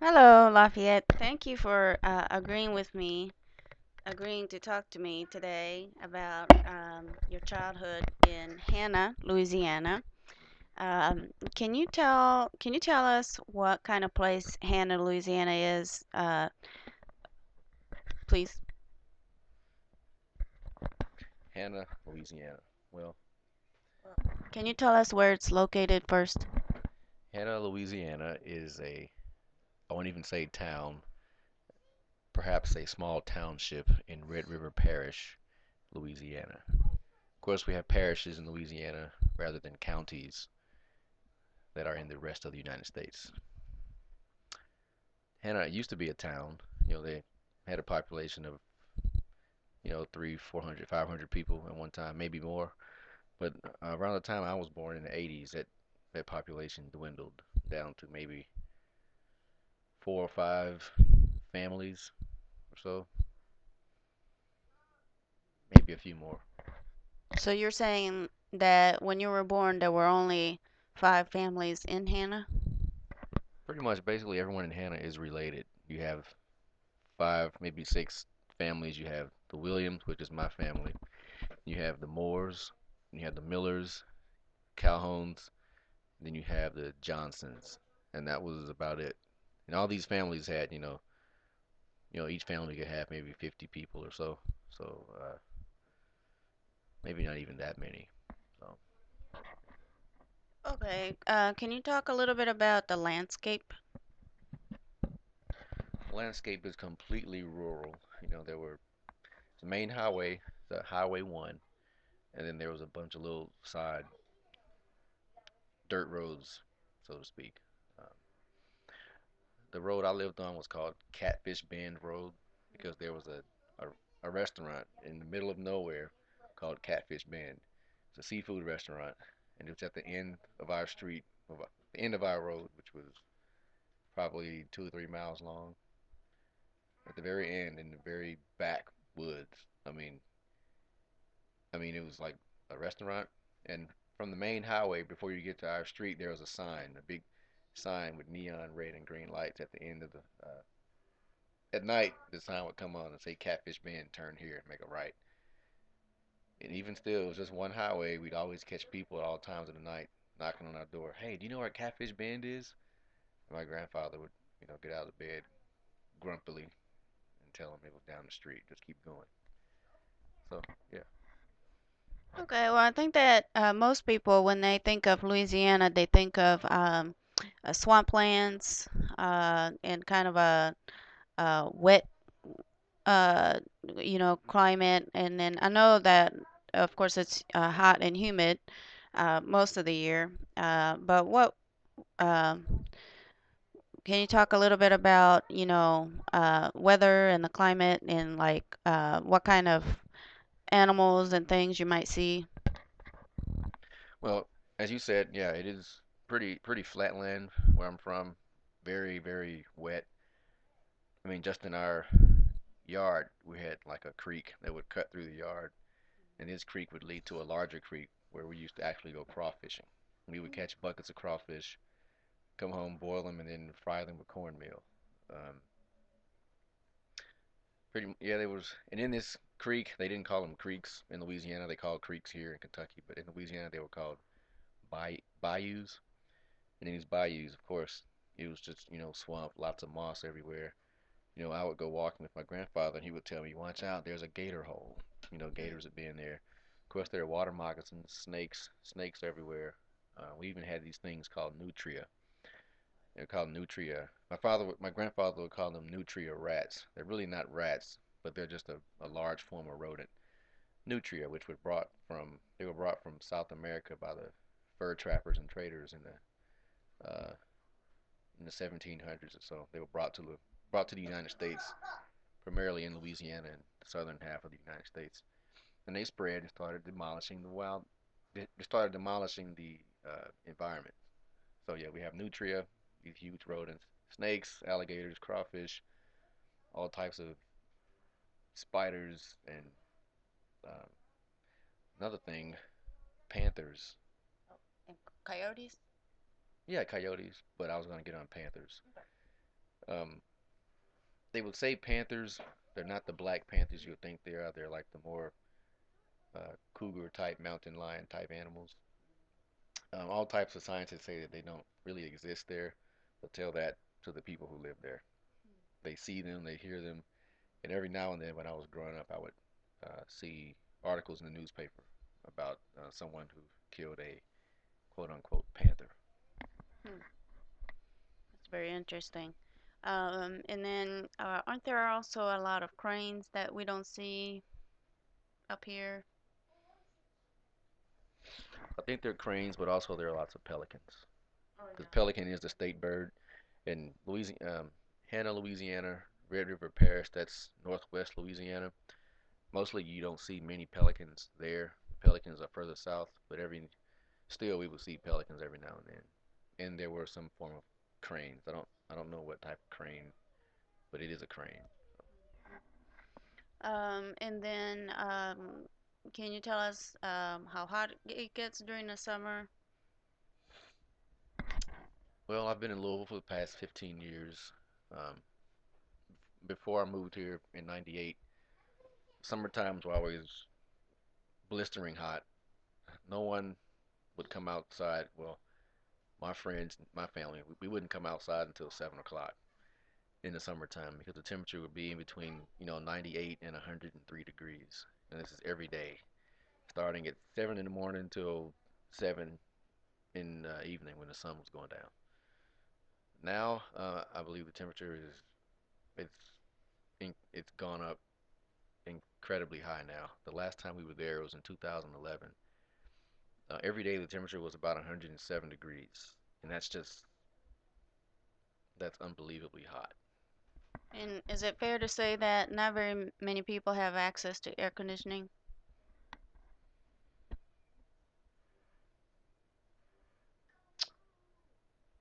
Hello, Lafayette. Thank you for agreeing with me, agreeing to talk to me today about your childhood in Hannah, Louisiana. Can you tell us what kind of place Hannah, Louisiana is, please? Hannah, Louisiana. Well, Can you tell us where it's located first? Hannah, Louisiana is I won't even say town, perhaps a small township in Red River Parish, Louisiana. Of course, we have parishes in Louisiana rather than counties that are in the rest of the United States. Hannah used to be a town. They had a population of, three, 400, 500 people at one time, maybe more. But around the time I was born in the 80s, that population dwindled down to maybe 4 or 5 families or so, maybe a few more. So you're saying that when you were born, there were only five families in Hannah? Pretty much, basically, everyone in Hannah is related. You have 5, maybe 6 families. You have the Williams, which is my family. You have the Moores. You have the Millers, Calhouns. Then you have the Johnsons, and that was about it. And all these families had, each family could have maybe 50 people or so. So maybe not even that many. So Okay. Can you talk a little bit about the landscape? the landscape is completely rural. There were the main highway, the Highway 1, and then there was a bunch of little side dirt roads, so to speak. Um, the road I lived on was called Catfish Bend Road because there was a restaurant in the middle of nowhere called Catfish Bend. It's a seafood restaurant, and it was at the end of our street, the end of our road, which was probably 2 or 3 miles long. At the very end, in the very backwoods. I mean, it was like a restaurant, and from the main highway before you get to our street, there was a sign, a big sign with neon red and green lights at the end of the. At night, the sign would come on and say Catfish Bend, turn here and make a right. And even still, it was just one highway. We'd always catch people at all times of the night knocking on our door. Hey, do you know where Catfish Bend is? And my grandfather would, get out of bed grumpily and tell him it was down the street. Just keep going. So yeah. Okay, well, I think that most people, when they think of Louisiana, they think of swamplands and kind of a wet, uh, climate. And then I know that, of course, it's hot and humid most of the year. But um can you talk a little bit about, weather and the climate and like what kind of animals and things you might see? Well, as you said, yeah, it is pretty flat land where I'm from. Very, very wet. I mean, just in our yard, we had like a creek that would cut through the yard, and this creek would lead to a larger creek where we used to actually go crawfishing. We would catch buckets of crawfish, come home, boil them, and then fry them with cornmeal. Um, yeah, there was, and in this creek, they didn't call them creeks in Louisiana. They called creeks here in Kentucky, but in Louisiana, they were called bayous. And in these bayous, of course, it was just, swamp, lots of moss everywhere. I would go walking with my grandfather, and he would tell me, "Watch out, there's a gator hole." Gators would be in there. Of course, there are water moccasins, snakes everywhere. We even had these things called nutria. They're called nutria. My grandfather would call them nutria rats. They're really not rats, but they're just a large form of rodent. Nutria, which they were brought from South America by the fur trappers and traders in the 1700s or so. They were brought to the United States, primarily in Louisiana and the southern half of the United States. And they spread and started demolishing the wild. They started demolishing the environment. So yeah, we have nutria, these huge rodents, snakes, alligators, crawfish, all types of spiders, and uh, another thing, panthers. And coyotes? Yeah, coyotes, but I was gonna get on panthers. Um, they would say panthers. They're not the black panthers you would think they are. They're like the more cougar type, mountain lion type animals. All types of scientists say that they don't really exist there, but tell that to the people who live there. They see them, they hear them, and every now and then when I was growing up, I would see articles in the newspaper about someone who killed a quote unquote panther. Hmm, that's very interesting. And then, aren't there also a lot of cranes that we don't see up here? I think they're cranes, but also there are lots of pelicans. Oh Because yeah. pelican is the state bird in Louisiana, Hannah, Louisiana, Red River Parish. That's northwest Louisiana. Mostly, you don't see many pelicans there. Pelicans are further south, but every still we would see pelicans every now and then. And there were some form of cranes. I don't know what type of crane, but it is a crane. And then, can you tell us how hot it gets during the summer? Well, I've been in Louisville for the past 15 years. Um, before I moved here in '98, summer times were always blistering hot. No one would come outside. Well, my friends, my family, we wouldn't come outside until 7 o'clock in the summertime because the temperature would be in between 98 and 103 degrees, and this is every day, starting at 7 in the morning till 7 in the evening when the sun was going down. Now, I believe the temperature is it's it's gone up incredibly high now. The last time we were there was in 2011. Every day the temperature was about 107 degrees, and that's unbelievably hot. And is it fair to say that not very many people have access to air conditioning?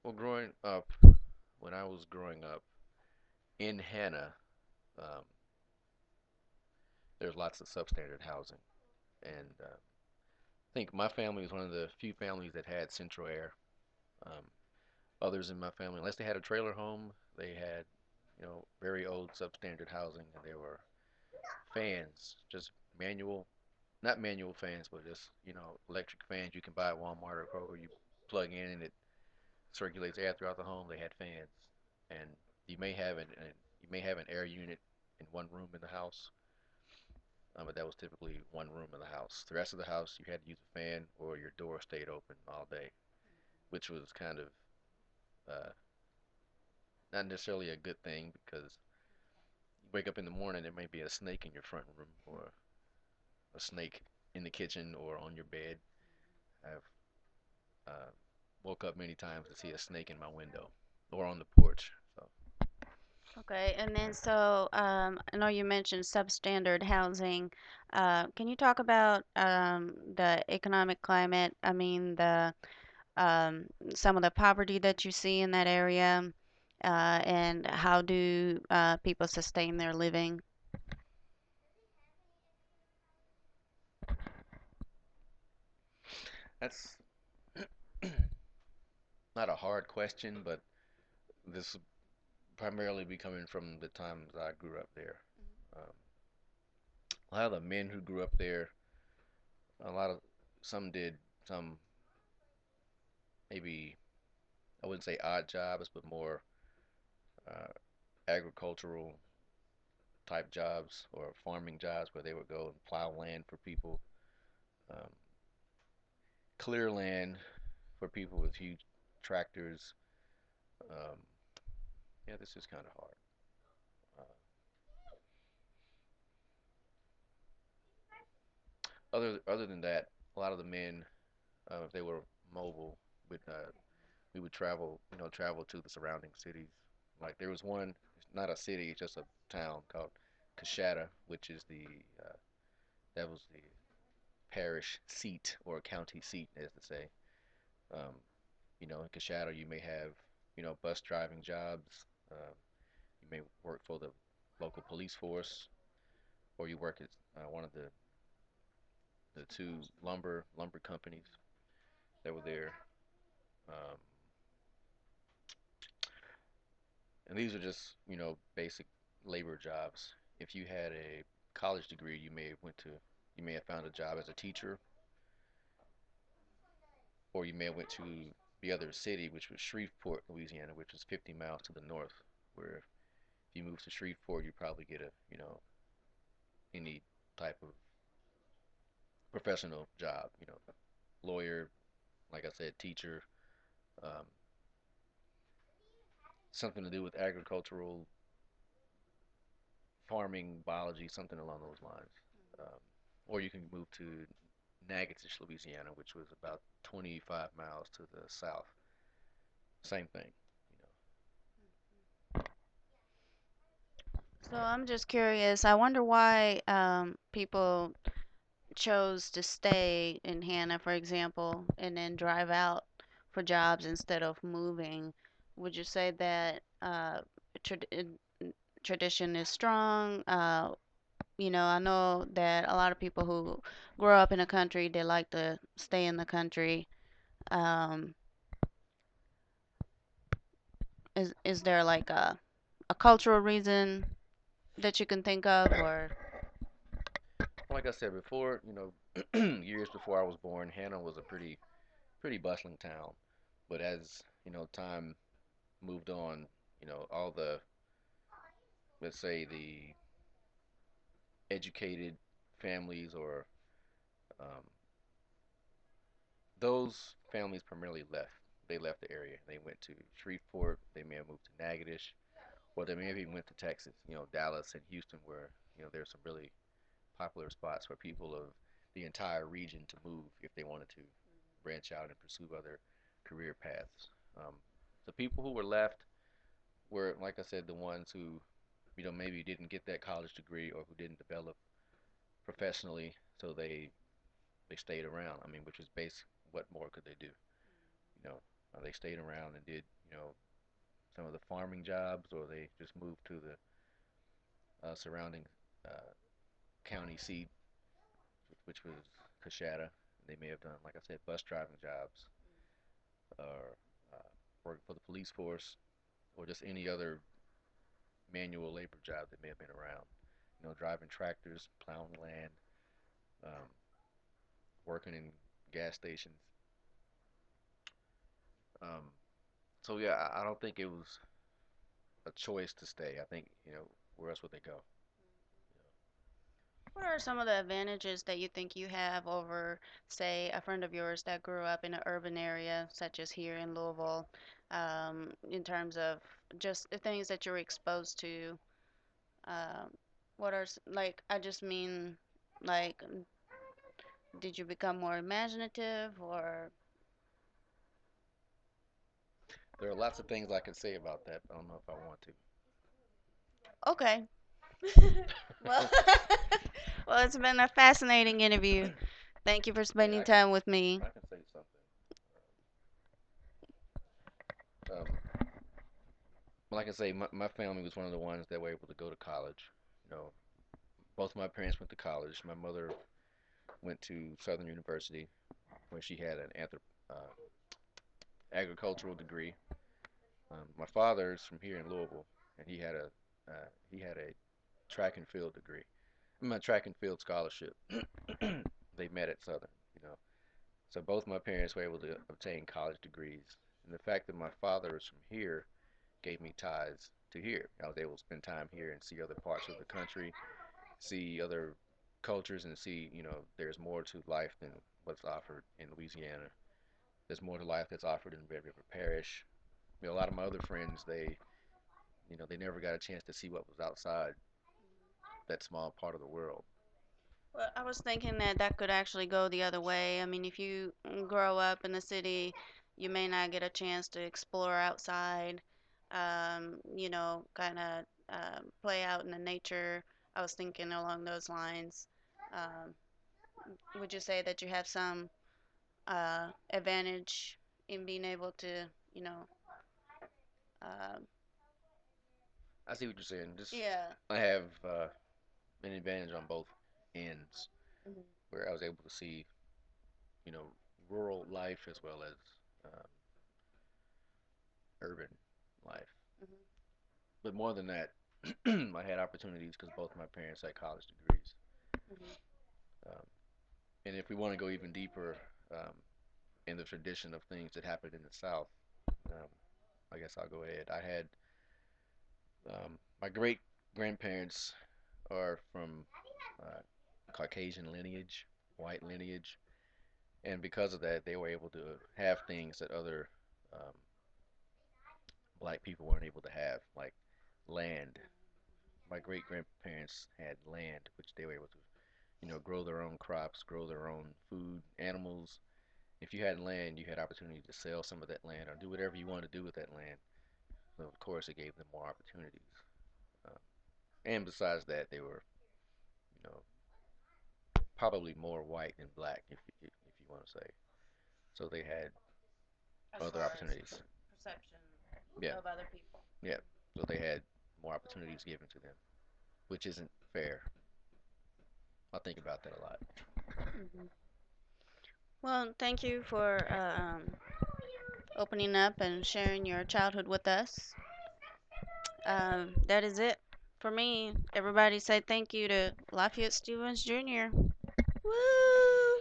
Well, growing up, when I was growing up in Hannah, um, there's lots of substandard housing, and I think my family was one of the few families that had central air. Um, Others in my family, unless they had a trailer home, they had very old substandard housing, and there were fans, just manual, not manual fans, but just electric fans you can buy at Walmart or Kroger. You plug in and it circulates air throughout the home. They had fans, and you may have an air unit in one room in the house, but that was typically one room in the house. The rest of the house, you had to use a fan or your door stayed open all day, which was kind of uh, not necessarily a good thing because you wake up in the morning, there may be a snake in your front room or a snake in the kitchen or on your bed. I've uh, woke up many times to see a snake in my window or on the porch. So Okay, and then so I know you mentioned substandard housing. Can you talk about the economic climate? I mean, the um, some of the poverty that you see in that area, and how do people sustain their living? that's not a hard question, but this primarily be coming from the times I grew up there. Um, a lot of the men who grew up there, a lot of some did some maybe I wouldn't say odd jobs, but more uh, agricultural type jobs or farming jobs where they would go and plow land for people, um, clear land for people with huge tractors. Um, yeah, this is kind of hard. Uh, other than that, a lot of the men, if they were mobile, would we would travel to the surrounding cities. Like there was one, it's not a city, it's just a town called Coshada, which is uh, that was the parish seat or county seat, as to say. Um, in Coshada, you may have, bus driving jobs. You may work for the local police force, or you work at one of the two lumber companies that were there. Um, And these are just, basic labor jobs. If you had a college degree, you may have found a job as a teacher, or you may have went to the other city, which was Shreveport, Louisiana, which is 50 miles to the north. Where if you move to Shreveport, you probably get any type of professional job, lawyer, like I said, teacher, um, something to do with agricultural farming, biology, something along those lines. Um, or you can move to Natchitoches, Louisiana, which was about 25 miles to the south. Same thing, you know. So I'm just curious. I wonder why people chose to stay in Hannah, for example, and then drive out for jobs instead of moving. Would you say that tradition is strong? I know that a lot of people who grow up in a country, they like to stay in the country. Um, is there like a cultural reason that you can think of, or Like I said before, years before I was born, Hannah was a pretty bustling town. But as time moved on, all the, let's say, the educated families, or um, those families primarily left. They left the area. They went to Shreveport. They may have moved to Natchitoches, or they may have even went to Texas. Dallas and Houston, where there's some really popular spots for people of the entire region to move if they wanted to branch out and pursue other career paths. Um, the people who were left were, like I said, the ones who, maybe didn't get that college degree, or who didn't develop professionally, so they stayed around. I mean, which is basic. What more could they do? You know, they stayed around and did, some of the farming jobs, or they just moved to the surrounding uh, county seat, which was Coshada. They may have done, like I said, bus driving jobs, or working for the police force, or just any other manual labor job that may have been around. Driving tractors, plowing land, um, working in gas stations. Um, so yeah, I don't think it was a choice to stay. I think, where else would they go? what are some of the advantages that you think you have over, say, a friend of yours that grew up in an urban area, such as here in Louisville, in terms of just the things that you're exposed to? Um, like, I just mean, like, did you become more imaginative or, There are lots of things I could say about that, but I don't know if I want okay. Well, well, it's been a fascinating interview. Thank you for to. spending time with me. I can say something. Like I say, my family was one of the ones that were able to go to college. You know, both my parents went to college. My mother went to Southern University, where she had an agricultural degree. My father is from here in Louisville, and he had a track and field degree. My track and field scholarship. They met at Southern. You know, so both my parents were able to obtain college degrees, and the fact that my father is from here gave me ties to here. I was able to spend time here and see other parts of the country, see other cultures, and see, there's more to life than what's offered in Louisiana. There's more to life that's offered in Red River Parish. A lot of my other friends, they never got a chance to see what was outside that small part of the world. Well, I was thinking that that could actually go the other way. I mean, if you grow up in the city, you may not get a chance to explore outside, kind of play out in the nature. I was thinking along those lines. Um, would you say that you have some advantage in being able to, you know, uh, I see what you're saying. Just yeah. I have an advantage on both ends, Mhm. where I was able to see, you know, rural life as well as urban life. Mhm. But more than that, I had opportunities because both my parents had college degrees. Mhm. Um, and if we want to go even deeper um, in the tradition of things that happened in the South, um, I guess I'll go ahead. I had my great grandparents are from uh, Caucasian lineage, white lineage, and because of that, they were able to have things that other um, black people weren't able to have, like land. My great grandparents had land, which they were able to, grow their own crops, grow their own food, animals. If you had land, you had opportunity to sell some of that land or do whatever you wanted to do with that land. So of course, it gave them more opportunities. Um, and besides that, they were, you know, probably more white than black, if you want to say. So they had As other far as opportunities. perception Yeah, of other people. yeah. So they had more opportunities given to them, which isn't fair. I think about that a lot. Hmm. Well, thank you for opening up and sharing your childhood with us. That is it for me. Everybody say thank you to Lafayette Stevens Jr. Woo!